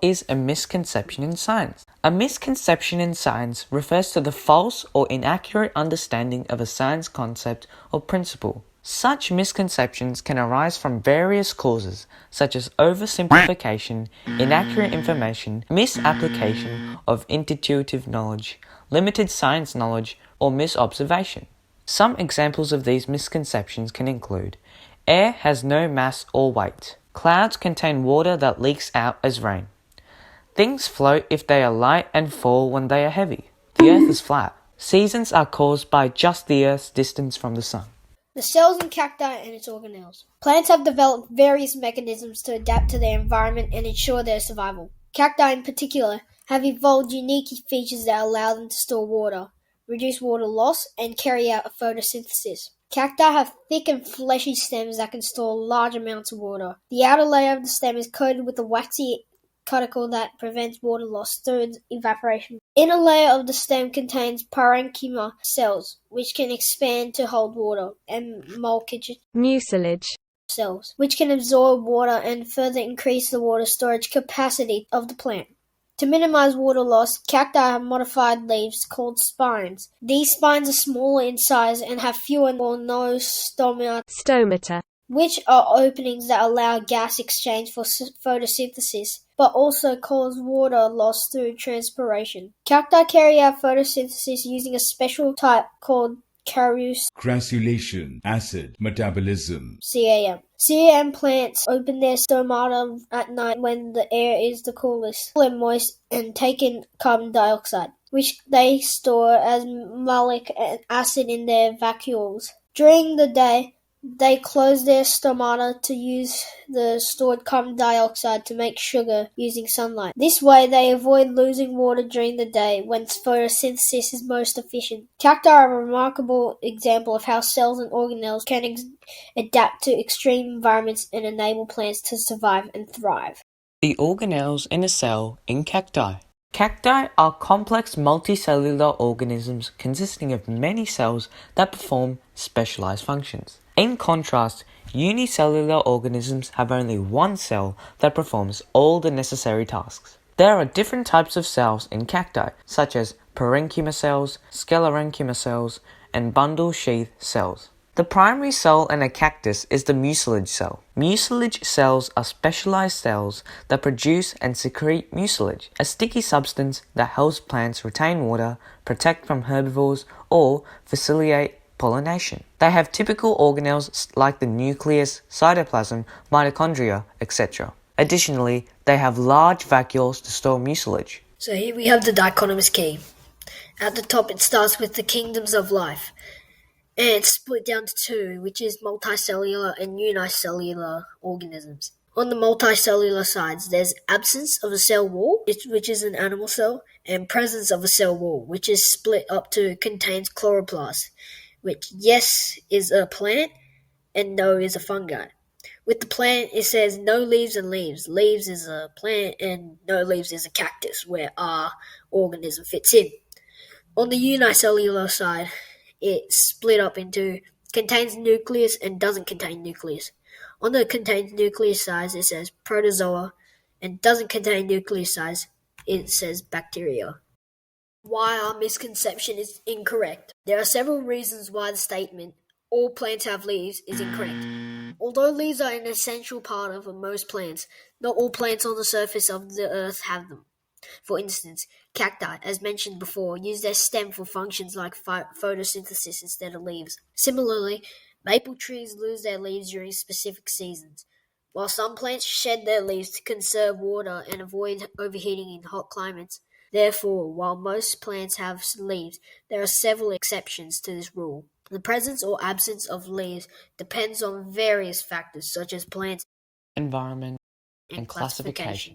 is a misconception in science? A misconception in science refers to the false or inaccurate understanding of a science concept or principle. Such misconceptions can arise from various causes, such as oversimplification, inaccurate information, misapplication of intuitive knowledge, limited science knowledge, or misobservation. Some examples of these misconceptions can include: air has no mass or weight. Clouds contain water that leaks out as rain. Things float if they are light and fall when they are heavy. The earth is flat. Seasons are caused by just the earth's distance from the sun. The cells in cacti and its organelles. Plants have developed various mechanisms to adapt to their environment and ensure their survival. Cacti in particular have evolved unique features that allow them to store water, reduce water loss, and carry out photosynthesis. Cacti have thick and fleshy stems that can store large amounts of water. The outer layer of the stem is coated with a waxy cuticle that prevents water loss through evaporation. Inner layer of the stem contains parenchyma cells, which can expand to hold water, and mucilage cells, which can absorb water and further increase the water storage capacity of the plant. To minimize water loss, cacti have modified leaves called spines. These spines are smaller in size and have fewer or no stomata, which are openings that allow gas exchange for photosynthesis, but also cause water loss through transpiration. Cacti carry out photosynthesis using a special type called crassulation, acid metabolism. CAM. CAM plants open their stomata at night when the air is the coolest and moist and take in carbon dioxide, which they store as malic acid in their vacuoles. During the day, they close their stomata to use the stored carbon dioxide to make sugar using sunlight. This way, they avoid losing water during the day when photosynthesis is most efficient. Cacti are a remarkable example of how cells and organelles can adapt to extreme environments and enable plants to survive and thrive. The organelles in a cell in cacti. Cacti are complex multicellular organisms consisting of many cells that perform specialized functions. In contrast, unicellular organisms have only one cell that performs all the necessary tasks. There are different types of cells in cacti, such as parenchyma cells, sclerenchyma cells, and bundle sheath cells. The primary cell in a cactus is the mucilage cell. Mucilage cells are specialized cells that produce and secrete mucilage, a sticky substance that helps plants retain water, protect from herbivores, or facilitate pollination. They have typical organelles like the nucleus, cytoplasm, mitochondria, etc. Additionally, they have large vacuoles to store mucilage. So here we have the dichotomous key. At the top it starts with the kingdoms of life, and it's split down to two, which is multicellular and unicellular organisms. On the multicellular sides, there's absence of a cell wall, which is an animal cell, and presence of a cell wall, which is split up to contains chloroplast, which yes is a plant and no is a fungi. With the plant, it says no leaves and leaves. Leaves is a plant and no leaves is a cactus, where our organism fits in. On the unicellular side, it's split up into contains nucleus and doesn't contain nucleus. On the contains nucleus side, it says protozoa, and doesn't contain nucleus side, it says bacteria. Why our misconception is incorrect. There are several reasons why the statement, all plants have leaves, is incorrect. Although leaves are an essential part of most plants, not all plants on the surface of the earth have them. For instance, cacti, as mentioned before, use their stem for functions like photosynthesis instead of leaves. Similarly, maple trees lose their leaves during specific seasons, while some plants shed their leaves to conserve water and avoid overheating in hot climates. Therefore, while most plants have leaves, there are several exceptions to this rule. The presence or absence of leaves depends on various factors such as plant, environment, and classification.